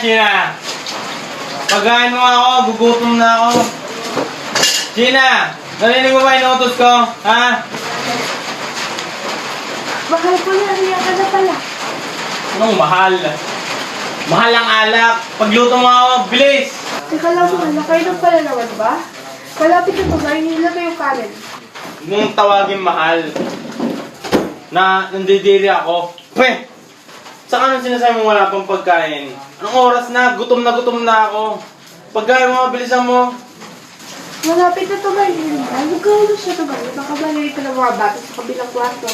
Sheena! Pagkain mo ako, gugutom na ako. Sheena! Narinig mo ba inuutos ko? Ha? Mahal ko na, riyan ka na pala. Anong mahal? Mahal ang alak. Pagluto mo ako, bilis! Teka lang mahal, nakainom pala naman ba? Malapit na ba? Hinila na yung kanin. Huwag mong tawagin mahal. Nandidiri ako. Pweh! Saka anong sinasabi mo wala pang pagkain? Anong oras na? Gutom na ako. Pagkain mo, bilisan mo. Malapit na ito ba? Huwag ka ulo siya ito ba? Baka malay ka ng mga bata sa kabilang kwarto.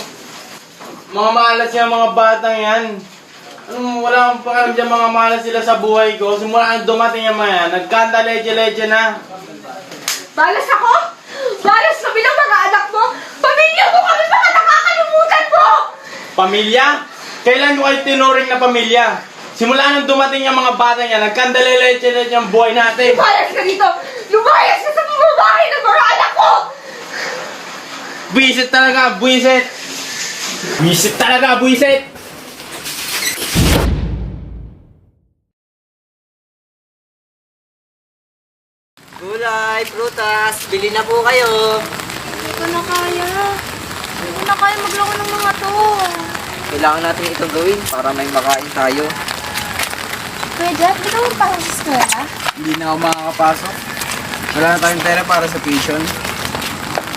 Mga malas yung mga batang yan. Anong wala akong pakialam dyan, mga malas sila sa buhay ko. Simula na dumating yung mga yan, nagkanta leche-leche na. Balas ako? Balas kami ng mga anak mo? Pamilya mo kami, baka nakakalimutan mo! Pamilya? Kailan ko kayo tinuring na pamilya? Simula nang dumating yung mga bata niya, nagkandaleleche-leche yung buhay natin. Lumayas ka dito! Lumayas ka sa pamamahay ng mga anak ko! Buisit talaga, buisit! Buisit talaga, buisit! Gulay, prutas, bili na po kayo. Hindi ko na kaya. Hindi ko na kaya maglako ng mga to. Kailangan natin ito gawin para may makain tayo. Kuya Jeff, di ka magpasok sa eskwela? Hindi na ako makakapasok. Wala na tayong pera para sa tuition.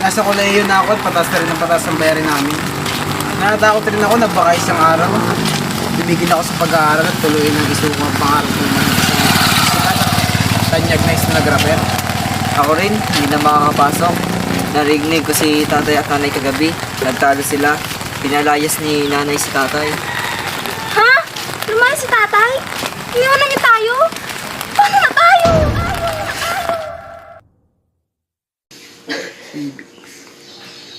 Nasa kolehiyo na ako at patas na rin ang patas ng bayarin namin. Natatakot rin ako, nagbaka isang araw. Bibigil ako sa pag-aaral at tuloy ng isuko ang pangarap ko na tanyag na isnalagraper. Ako rin, hindi na makakapasok. Narinig ko si tatay at nanay kagabi. Nagtalo sila. Pinalayas ni nanay si tatay. Ha? Lumayas si tatay? Iwan na niya tayo? Paano na tayo?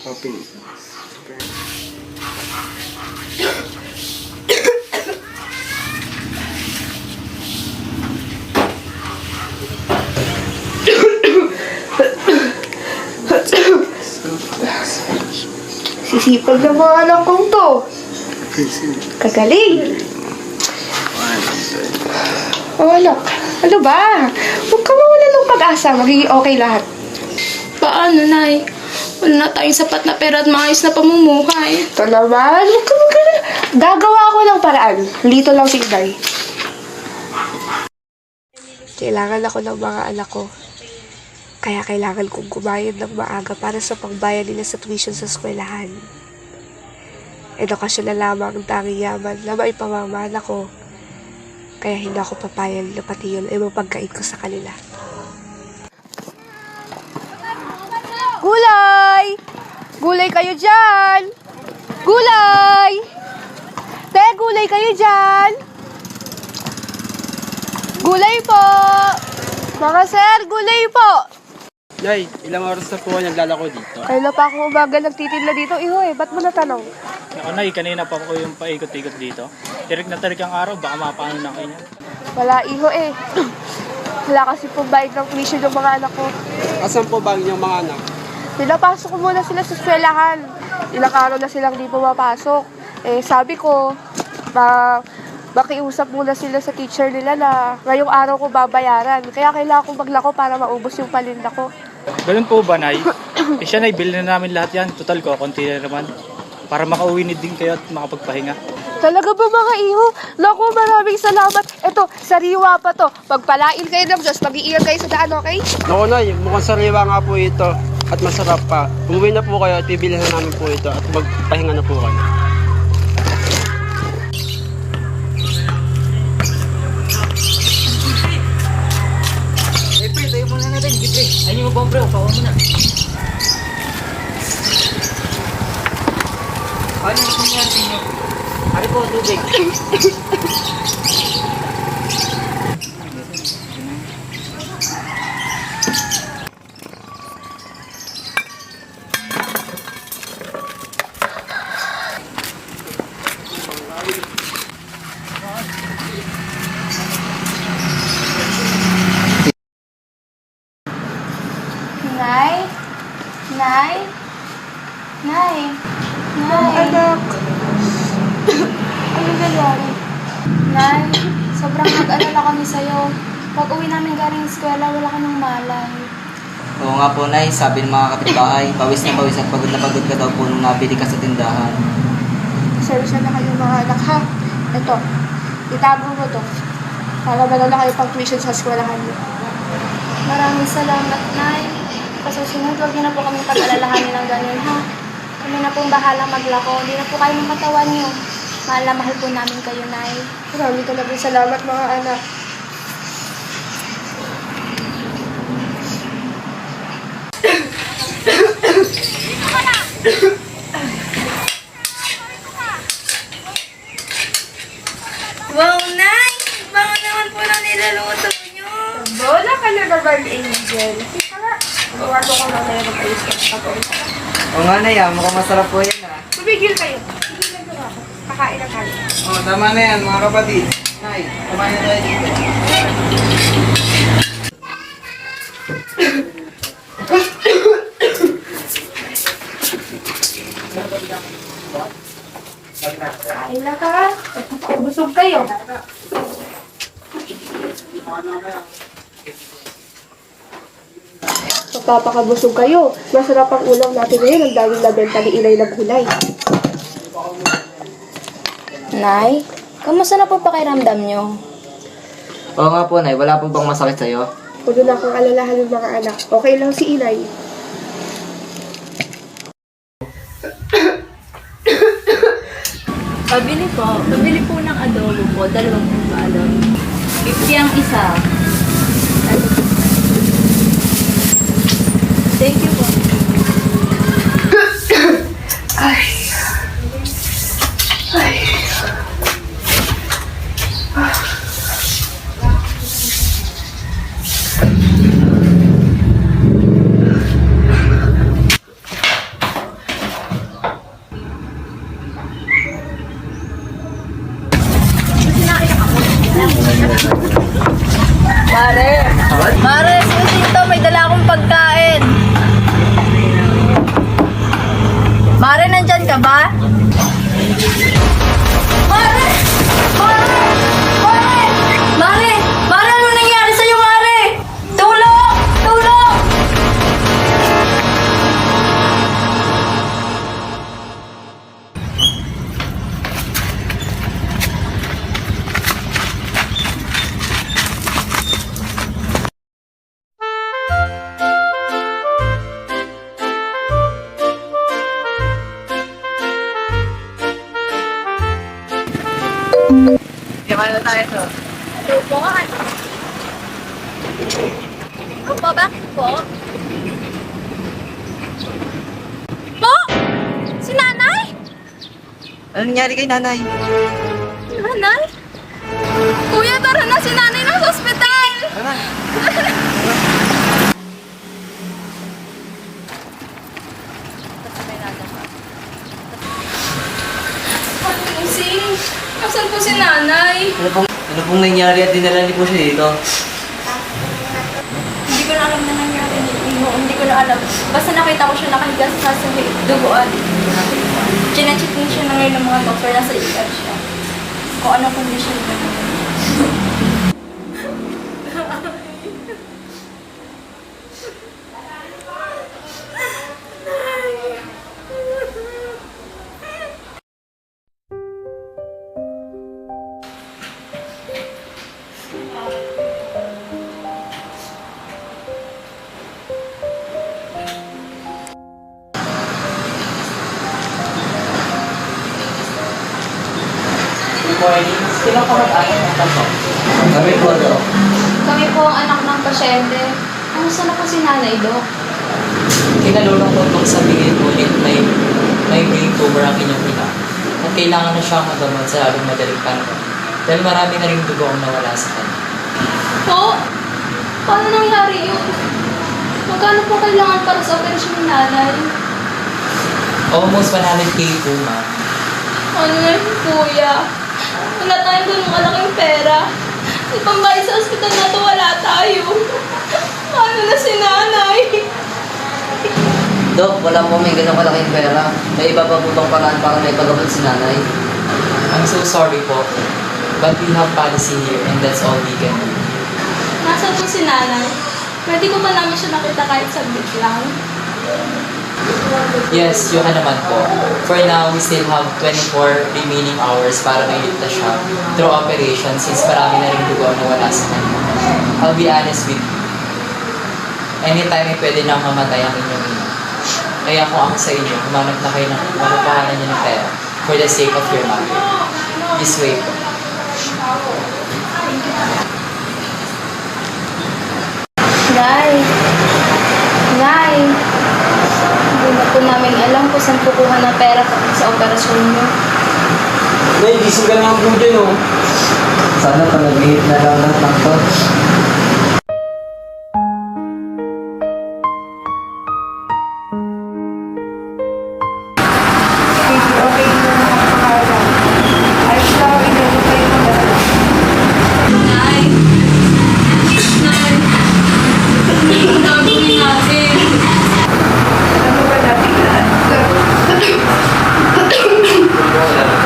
Open. Sisipag ng mga anak kong to. Kagaling. Oh, anak. Ano ba? Huwag ka mawala ng pag-asa. Magiging okay lahat. Paano, Nay? Wala na tayong sapat na pera at maayos na pamumuhay. Ito naman. Huwag ka magkala. Gagawa ako ng paraan. Lito lang si Inday. Kailangan ako ng mga anak ko. Kaya kailangan kong kumayod ng maaga para sa pangbayad nila sa tuition sa eskwelahan. Edukasyon na lamang ang tanging yaman na maipamamana ko. Kaya hindi ako papayag na pati yun ay mapagkait ko sa kanila. Gulay! Gulay kayo dyan! Gulay! Te, gulay kayo dyan! Gulay po! Mga sir, gulay po! Nay, ilang oras na po naglalako dito? Kailan pa ako umaga nagtitinda dito? Iho ba't mo natanong? Ako na, kanina pa ako yung paikot-ikot dito. Tirik na tirik ang araw, baka mapaano na kayo niya. Wala iho Wala kasi po bayad ng tuition ng mga anak ko. Asan po ba ang inyong mga anak? Pinapasok ko muna sila sa eskwelahan. Ilang araw na silang di pumapasok. Sabi ko, makiusap muna sila sa teacher nila na ngayong araw ko babayaran. Kaya kailangan kong maglako para maubos yung palinda ko. Ganun po ba, Nay? Siya, Nay, bilhin na namin lahat yan. Total ko, konti na naman. Para makauwi din kayo at makapagpahinga. Talaga ba mga iho? Naku, maraming salamat. Eto, sariwa pa to. Pagpalain kayo ng Diyos, mag-iingat kayo sa daan, okay? Naku Nay, mukhang sariwa nga po ito at masarap pa. Umuwi na po kayo at bibilihan na namin po ito at magpahinga na po kayo. Pre, tayo muna natin. Pre, ayun mo ba, pre? Upawan mo na. Pare po, tubig. Nay? Nay? Nay? Nay? Anak, Ano nangyari? Nay, sobrang nag-alala kami sa'yo. Pag uwi namin galing eskwela, wala ka ng malay. Oo nga po, Nay. Sabi ng mga kapitbahay, pawis na pawis at pagod na pagod ka daw po nung nabili ka sa tindahan. pasensya na kayo mga anak ha. Ito, itago mo to. Para malala kayo pang tuition sa eskwelahan niyo. Maraming salamat, Nay. Pasusunod, huwag niyo na po kami pag-alalahanin ng ganyan, ha? Kami na pong bahala maglako. Hindi na po kayo ng katawan niyo. Mahal na mahal po namin kayo, Nay. Maraming talagang salamat mga anak. Wow, Nay! Bango naman po na niluluto niyo. Wala ka na naman, Angel. Gawa ko na meron kayo sa kapatid. Oo nga, Nay. Mukhang masarap po yan, ah. Tumigil kayo. Tumigil na ako. Kakain na kayo. Oh, tama na yan mga kapatid. Nay, kumain na tayo dito. Kain na ka. Busog kayo. Magpapakabusog kayo. Masarap ang ulam natin ngayon. Ang daming nabenta ni Inay na gulay. Nay, kamusta na po pakiramdam niyo? Oo nga po, Nay. Wala po bang masakit sa'yo? Huwag na akong alalahan ng mga anak. Okay lang si Inay. Pabili po ng adobo po, 2 balot. 50 ang isa. Thank you po. Mare, sino dito? May dala akong pagkain. Mare, nandyan ka ba? Mare! Mare! Mare! Mare! Mare, ano nangyari sa'yo, Mare? Tulong! Tulong! Kaya na tayo to. Tulong ka. Ano po? Bakit po? Po? Si nanay? Ano nangyari kay Nanay? Nanay? Kuya, tara na si nanay ng hospital! Kusing, asan po si nanay? Ano pong nangyari at dinala niyo po siya dito? Hindi ko na alam na nangyari ni Iho. Hindi ko na alam. Basta nakita ko siya nakahiga sa duguan. Chine-check din siya na ngayon ng mga doktor. Nasa ER siya. Kung ano condition niya. Kami po, Dok. Kami po ang anak ng pasyente. Kamusta na po si nanay, Dok? Kinalulong ko itong sabihin, ngunit may brain tumor ang inyong ina. at kailangan na siyang magamot sa lalong madaling panahon dahil marami na rin dugo ang nawala sa kanya. Po? Paano nangyari yun? Magkano po kailangan para sa operasyon ni nanay? Almost 100K po, ma'am. Ano yan, kuya? Wala tayong ganung kalaking pera. May pambayad sa ospital na to, wala tayo. Paano na si nanay? Dok, wala po may ganun kalaking pera. May iba pa po bang paraan para may pagabot si nanay? I'm so sorry po. But we have policy here and that's all we can do. Nasaan po si nanay? Pwede ko ba namin siya nakita kahit saglit lang? Yes, yun naman po. For now, we still have 24 remaining hours para mailigtas siya through operation since marami na rin dugo na wala sa kanya. I'll be honest with you. Anytime ay pwede nang mamatay ang inyong ina. Kaya kung ako sa inyo, humanap na kayo ng makukuhanan niyo ng pera for the sake of your mother. This way po. Nay! Nay! Hindi na po namin alam kung saan kukuha ng pera sa operasyon niyo. Nay, gising ka na ang po dyan, oh. Sana palagihit na lang lahat ng to. Nay! Nay! Ang gagawin natin.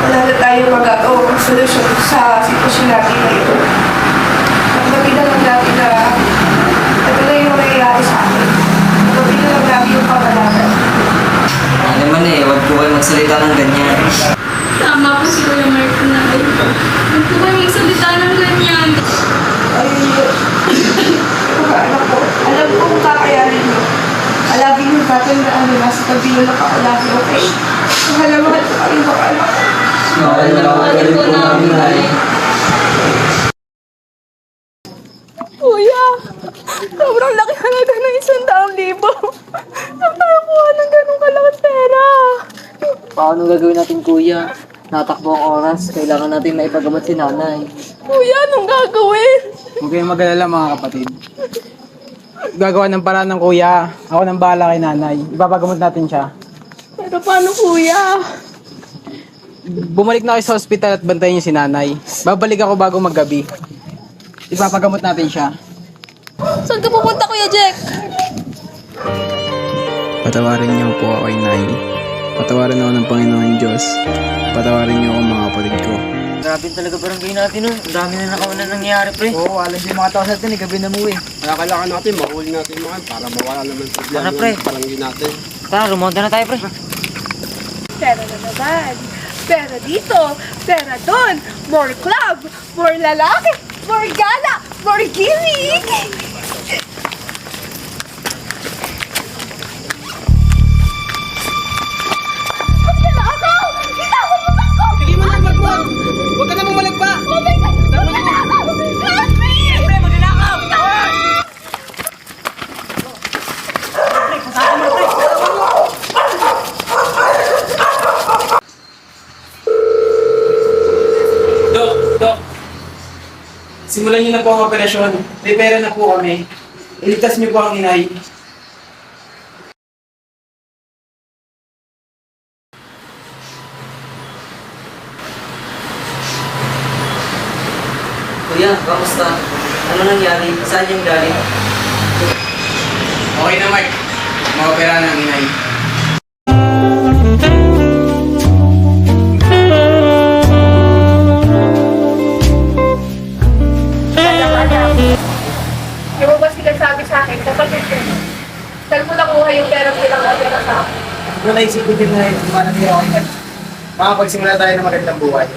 Wala na tayo magagawang solusyon sa sitwasyon natin ngayon. Pagdating lang natin na ito na yung nangyayari sa akin. Pagdating lang natin yung pangalaman. Ano naman eh, huwag po kayo magsalita ng ganyan. Tama po si Kuya Mark, Nay. Huwag po kayo magsalita ng ganyan. Ay, mga anak ko, alam ko kung kakayanin mo. Alagin yung batang na ano, nasa tabi yung nakakalagi, okay? Mahal ko kayo mga anak ko. Mahal po namin, Nay. Kuya, sobrang laki halaga ng 100,000. Saan tayo kuha ng ganong kalaking pera? Paano gagawin natin, kuya? Natakbo ang oras. Kailangan natin maipagamot si nanay. Kuya, anong gagawin? Huwag kayong mag-alala mga kapatid. Gagawa ng paraan ng kuya. Ako nang bahala kay nanay. Ipapagamot natin siya. Pero paano, kuya? Bumalik na kayo sa ospital at bantayan niyo si nanay. Babalik ako bago maggabi. Ipapagamot natin siya. Saan ka pupunta, Kuya Jack? Patawarin niyo po ako, Nay. Patawarin ako ng Panginoon Diyos. Patawarin niyo ako mga kapatid ko. Grabe talaga barangay natin, no? Ang dami na nakauna nangyari, pre. Oo, alam yung mga tao sa atin, gabi na mo eh. Kaya kailangan natin, mahuli natin mga yan para mawala naman yung problema Tara, pre. ng barangay natin. Tara, rumonda na tayo, pre. Pera na naman. Pera dito, pera doon. More club, more lalaki, more gala, more gimmick. Sige mo lang magwag! Huwag ka namang malagpa! Dok! Simulan niyo na po ang operasyon. May pera na po kami. Iligtas niyo po ang inay. Kuya, kamusta? Ano nangyari? Saan yung galing? Okay na, Mark. Mga-opera ng inay. Di mo ba sinasabi sa akin, kapatid ko, saan mo nakuha yung pera pinang-opera sa akin? Ano naisip ko din na yung manatira ko yan? Makapagsimula tayo ng magandang buhay.